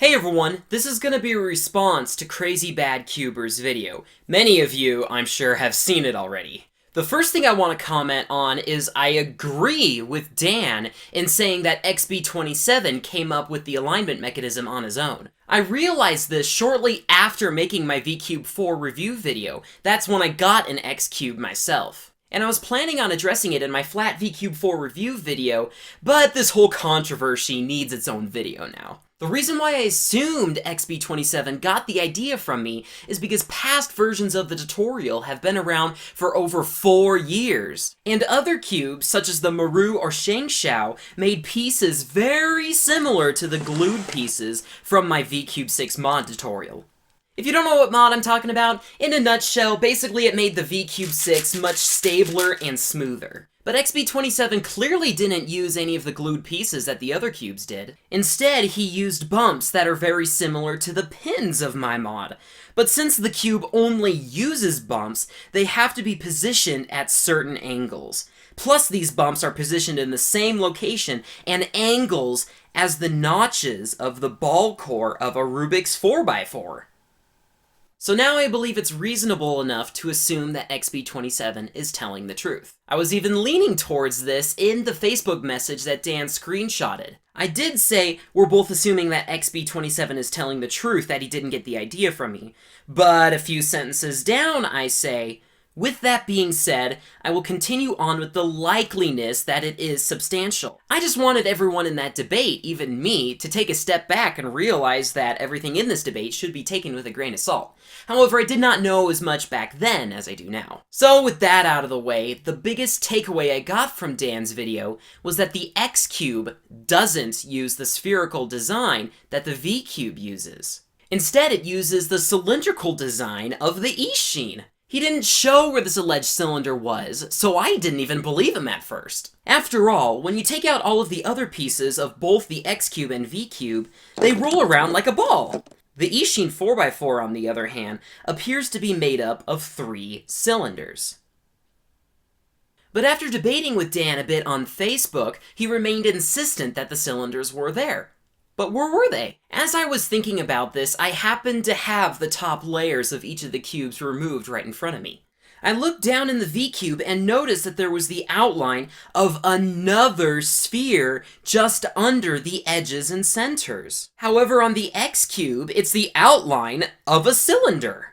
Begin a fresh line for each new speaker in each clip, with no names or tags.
Hey everyone, this is gonna be a response to Crazy Bad Cuber's video. Many of you, I'm sure, have seen it already. The first thing I want to comment on is I agree with Dan in saying that XB27 came up with the alignment mechanism on his own. I realized this shortly after making my VCube 4 review video. That's when I got an X-Cube myself. And I was planning on addressing it in my flat VCube 4 review video, but this whole controversy needs its own video now. The reason why I assumed XB27 got the idea from me is because past versions of the tutorial have been around for over 4 years, and other cubes, such as the Maru or Shangshao, made pieces very similar to the glued pieces from my VCube 6 mod tutorial. If you don't know what mod I'm talking about, in a nutshell, basically it made the VCube 6 much stabler and smoother. But XB27 clearly didn't use any of the glued pieces that the other cubes did. Instead, he used bumps that are very similar to the pins of my mod. But since the cube only uses bumps, they have to be positioned at certain angles. Plus, these bumps are positioned in the same location and angles as the notches of the ball core of a Rubik's 4x4. So now I believe it's reasonable enough to assume that XB27 is telling the truth. I was even leaning towards this in the Facebook message that Dan screenshotted. I did say we're both assuming that XB27 is telling the truth, that he didn't get the idea from me. But a few sentences down I say, with that being said, I will continue on with the likeliness that it is substantial. I just wanted everyone in that debate, even me, to take a step back and realize that everything in this debate should be taken with a grain of salt. However, I did not know as much back then as I do now. So with that out of the way, the biggest takeaway I got from Dan's video was that the X-Cube doesn't use the spherical design that the V-Cube uses. Instead, it uses the cylindrical design of the Ishin. He didn't show where this alleged cylinder was, so I didn't even believe him at first. After all, when you take out all of the other pieces of both the X-Cube and V-Cube, they roll around like a ball. The Ishin 4x4, on the other hand, appears to be made up of 3 cylinders. But after debating with Dan a bit on Facebook, he remained insistent that the cylinders were there. But where were they? As I was thinking about this, I happened to have the top layers of each of the cubes removed right in front of me. I looked down in the V-Cube and noticed that there was the outline of another sphere just under the edges and centers. However, on the X-Cube, it's the outline of a cylinder.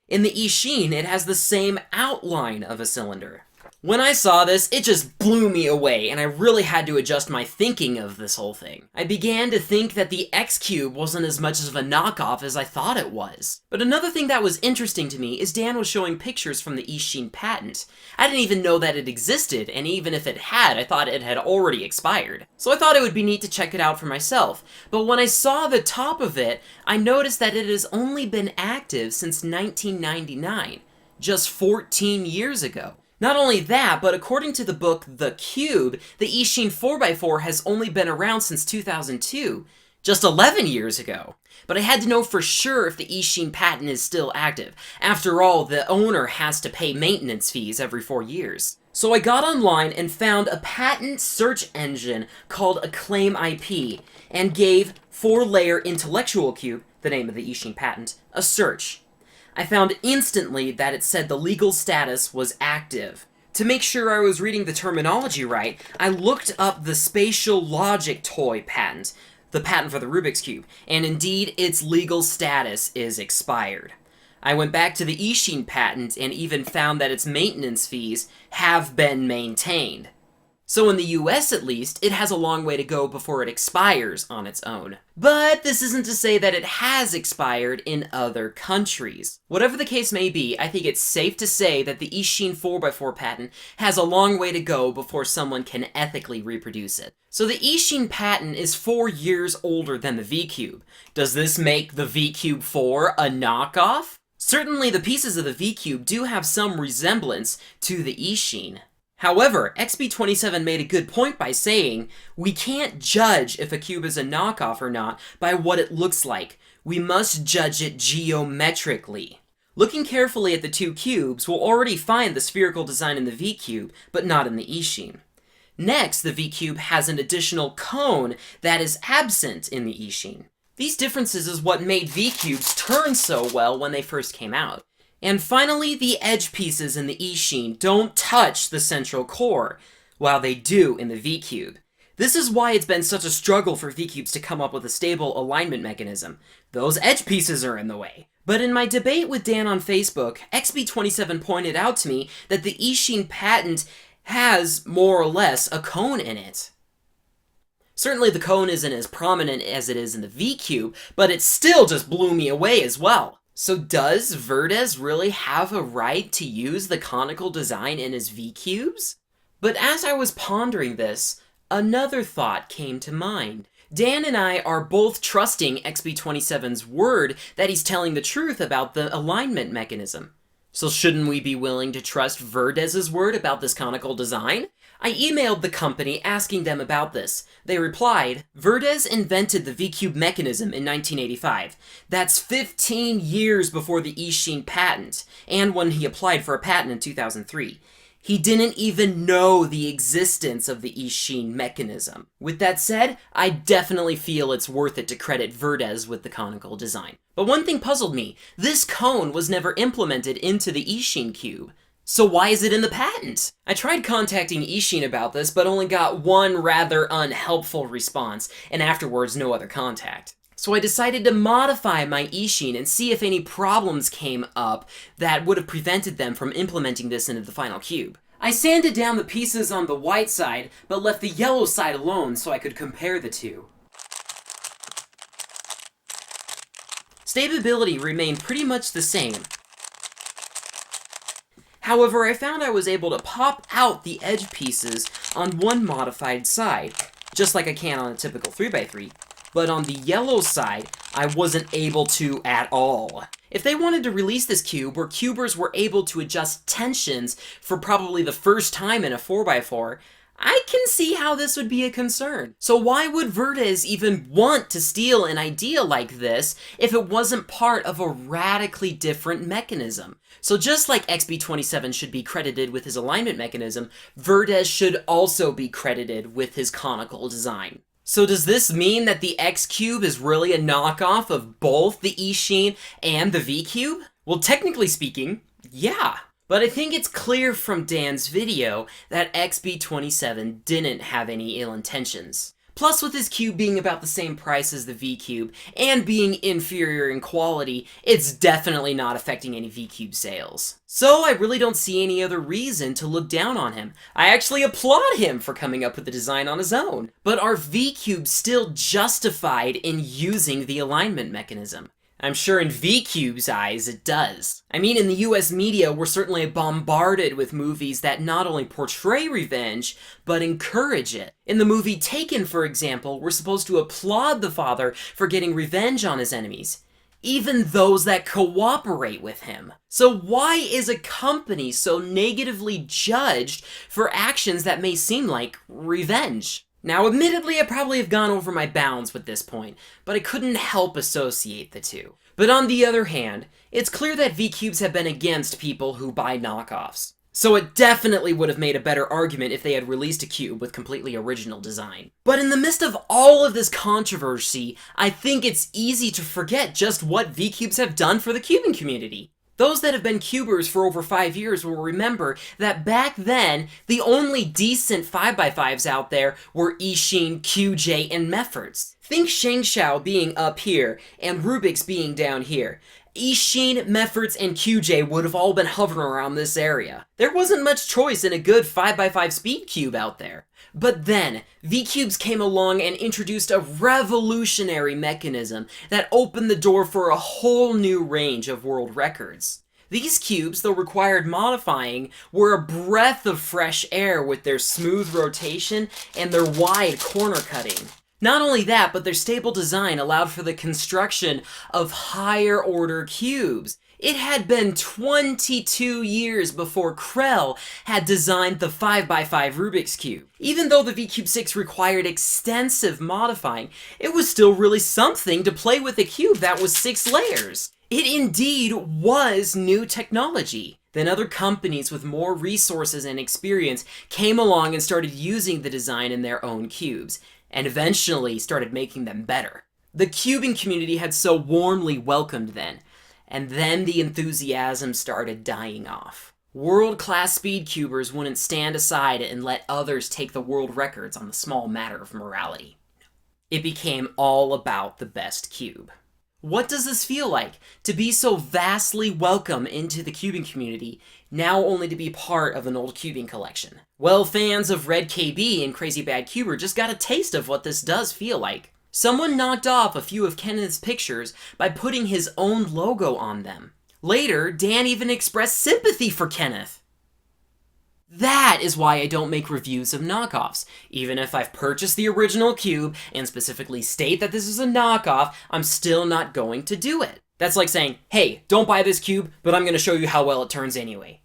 In the Ishin, it has the same outline of a cylinder. When I saw this, it just blew me away, and I really had to adjust my thinking of this whole thing. I began to think that the X-Cube wasn't as much of a knockoff as I thought it was. But another thing that was interesting to me is Dan was showing pictures from the Ishin patent. I didn't even know that it existed, and even if it had, I thought it had already expired. So I thought it would be neat to check it out for myself. But when I saw the top of it, I noticed that it has only been active since 1999, just 14 years ago. Not only that, but according to the book The Cube, the Ishin 4x4 has only been around since 2002, just 11 years ago. But I had to know for sure if the Ishin patent is still active. After all, the owner has to pay maintenance fees every 4 years. So I got online and found a patent search engine called Acclaim IP, and gave 4-layer intellectual cube, the name of the Ishin patent, a search. I found instantly that it said the legal status was active. To make sure I was reading the terminology right, I looked up the Spatial Logic Toy patent, the patent for the Rubik's Cube, and indeed its legal status is expired. I went back to the Ishin patent and even found that its maintenance fees have been maintained. So in the US at least, it has a long way to go before it expires on its own. But this isn't to say that it has expired in other countries. Whatever the case may be, I think it's safe to say that the Ishin 4x4 patent has a long way to go before someone can ethically reproduce it. So the Ishin patent is 4 years older than the V-Cube. Does this make the V-Cube 4 a knockoff? Certainly the pieces of the V-Cube do have some resemblance to the Ishin. However, XB27 made a good point by saying, we can't judge if a cube is a knockoff or not by what it looks like. We must judge it geometrically. Looking carefully at the 2 cubes, we'll already find the spherical design in the V-Cube, but not in the Ishin. Next, the V-Cube has an additional cone that is absent in the Ishin. These differences is what made V-Cubes turn so well when they first came out. And finally, the edge pieces in the Eachine don't touch the central core, while they do in the V-Cube. This is why it's been such a struggle for V-Cubes to come up with a stable alignment mechanism. Those edge pieces are in the way. But in my debate with Dan on Facebook, XB27 pointed out to me that the Eachine patent has, more or less, a cone in it. Certainly the cone isn't as prominent as it is in the V-Cube, but it still just blew me away as well. So does Verdes really have a right to use the conical design in his V-Cubes? But as I was pondering this, another thought came to mind. Dan and I are both trusting XB27's word that he's telling the truth about the alignment mechanism. So shouldn't we be willing to trust Verdes's word about this conical design? I emailed the company asking them about this. They replied, Verdes invented the V-Cube mechanism in 1985. That's 15 years before the Eachine patent, and when he applied for a patent in 2003. He didn't even know the existence of the Eachine mechanism. With that said, I definitely feel it's worth it to credit Verdes with the conical design. But one thing puzzled me. This cone was never implemented into the Eachine cube. So why is it in the patent? I tried contacting Eachine about this, but only got one rather unhelpful response, and afterwards no other contact. So I decided to modify my Eachine and see if any problems came up that would have prevented them from implementing this into the final cube. I sanded down the pieces on the white side, but left the yellow side alone so I could compare the two. Stability remained pretty much the same. However, I found I was able to pop out the edge pieces on one modified side, just like I can on a typical 3x3, but on the yellow side, I wasn't able to at all. If they wanted to release this cube where cubers were able to adjust tensions for probably the first time in a 4x4, I can see how this would be a concern. So why would Verdes even want to steal an idea like this if it wasn't part of a radically different mechanism? So just like XB27 should be credited with his alignment mechanism, Verdes should also be credited with his conical design. So does this mean that the X-Cube is really a knockoff of both the Eachine and the V-Cube? Well, technically speaking, yeah. But I think it's clear from Dan's video that XB27 didn't have any ill intentions. Plus, with his cube being about the same price as the V-Cube, and being inferior in quality, it's definitely not affecting any V-Cube sales. So I really don't see any other reason to look down on him. I actually applaud him for coming up with the design on his own. But are V-Cubes still justified in using the alignment mechanism? I'm sure in V-Cube's eyes it does. I mean, in the US media, we're certainly bombarded with movies that not only portray revenge, but encourage it. In the movie Taken, for example, we're supposed to applaud the father for getting revenge on his enemies, even those that cooperate with him. So why is a company so negatively judged for actions that may seem like revenge? Now, admittedly, I probably have gone over my bounds with this point, but I couldn't help associate the two. But on the other hand, it's clear that V-Cubes have been against people who buy knockoffs. So it definitely would have made a better argument if they had released a cube with completely original design. But in the midst of all of this controversy, I think it's easy to forget just what V-Cubes have done for the cubing community. Those that have been cubers for over 5 years will remember that back then, the only decent 5x5s out there were Eachine, QJ, and Mefferts. Think ShengShou being up here, and Rubik's being down here. Eachine, Mefferts, and QJ would have all been hovering around this area. There wasn't much choice in a good 5x5 speed cube out there. But then, V-Cubes came along and introduced a revolutionary mechanism that opened the door for a whole new range of world records. These cubes, though required modifying, were a breath of fresh air with their smooth rotation and their wide corner cutting. Not only that, but their stable design allowed for the construction of higher order cubes. It had been 22 years before Krell had designed the 5x5 Rubik's Cube. Even though the V-Cube 6 required extensive modifying, it was still really something to play with a cube that was 6 layers. It indeed was new technology. Then other companies with more resources and experience came along and started using the design in their own cubes, and eventually started making them better. The cubing community had so warmly welcomed then, and then the enthusiasm started dying off. World-class speed cubers wouldn't stand aside and let others take the world records on the small matter of morality. It became all about the best cube. What does this feel like, to be so vastly welcome into the cubing community, now only to be part of an old cubing collection? Well, fans of Red KB and Crazy Bad Cuber just got a taste of what this does feel like. Someone knocked off a few of Kenneth's pictures by putting his own logo on them. Later, Dan even expressed sympathy for Kenneth. That is why I don't make reviews of knockoffs. Even if I've purchased the original cube and specifically state that this is a knockoff, I'm still not going to do it. That's like saying, hey, don't buy this cube, but I'm going to show you how well it turns anyway.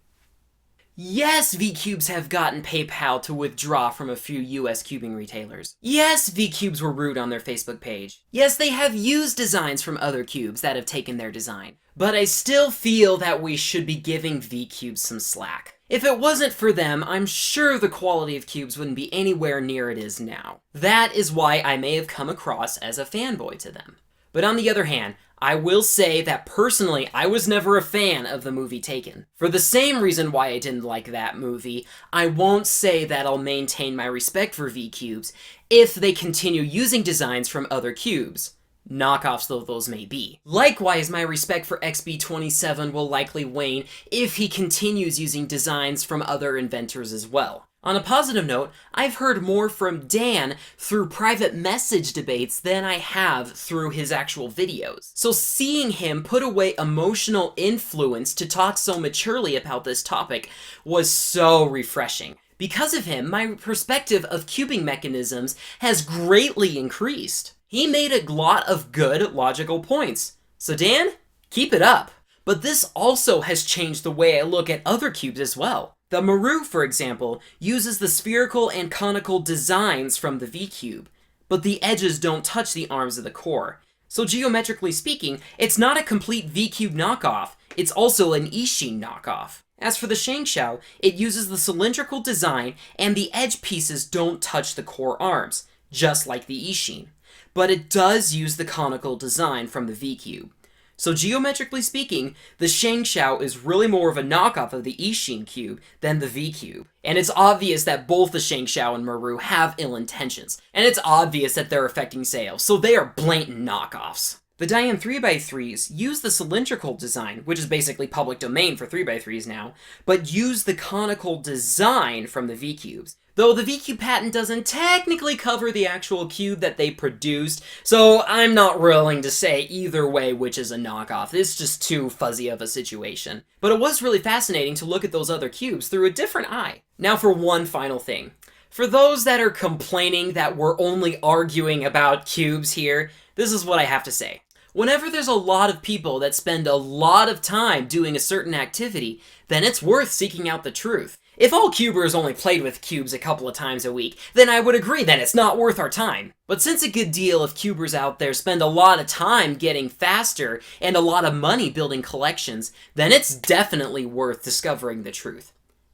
Yes, V-Cubes have gotten PayPal to withdraw from a few US cubing retailers. Yes, V-Cubes were rude on their Facebook page. Yes, they have used designs from other cubes that have taken their design. But I still feel that we should be giving V-Cubes some slack. If it wasn't for them, I'm sure the quality of cubes wouldn't be anywhere near it is now. That is why I may have come across as a fanboy to them. But on the other hand, I will say that personally, I was never a fan of the movie Taken. For the same reason why I didn't like that movie, I won't say that I'll maintain my respect for V-Cubes if they continue using designs from other cubes, knockoffs though those may be. Likewise, my respect for XB27 will likely wane if he continues using designs from other inventors as well. On a positive note, I've heard more from Dan through private message debates than I have through his actual videos. So seeing him put away emotional influence to talk so maturely about this topic was so refreshing. Because of him, my perspective of cubing mechanisms has greatly increased. He made a lot of good, logical points. So Dan, keep it up. But this also has changed the way I look at other cubes as well. The Maru, for example, uses the spherical and conical designs from the V-Cube, but the edges don't touch the arms of the core. So geometrically speaking, it's not a complete V-Cube knockoff, it's also an Ishin knockoff. As for the Shangshao, it uses the cylindrical design and the edge pieces don't touch the core arms, just like the Ishin. But it does use the conical design from the V-Cube. So geometrically speaking, the Shangshao is really more of a knockoff of the Ishin cube than the V-Cube. And it's obvious that both the Shangshao and Maru have ill intentions. And it's obvious that they're affecting sales, so they are blatant knockoffs. The Diane 3x3s use the cylindrical design, which is basically public domain for 3x3s now, but use the conical design from the V-Cubes. Though the V-Cube patent doesn't technically cover the actual cube that they produced, so I'm not willing to say either way which is a knockoff. It's just too fuzzy of a situation. But it was really fascinating to look at those other cubes through a different eye. Now for one final thing. For those that are complaining that we're only arguing about cubes here, this is what I have to say. Whenever there's a lot of people that spend a lot of time doing a certain activity, then it's worth seeking out the truth. If all cubers only played with cubes a couple of times a week, then I would agree that it's not worth our time. But since a good deal of cubers out there spend a lot of time getting faster and a lot of money building collections, then it's definitely worth discovering the truth.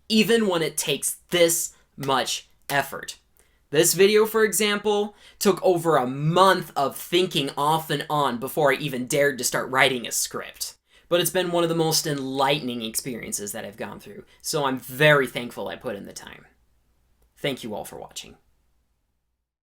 Even when it takes this much effort. This video, for example, took over a month of thinking off and on before I even dared to start writing a script. But it's been one of the most enlightening experiences that I've gone through, so I'm very thankful I put in the time. Thank you all for watching.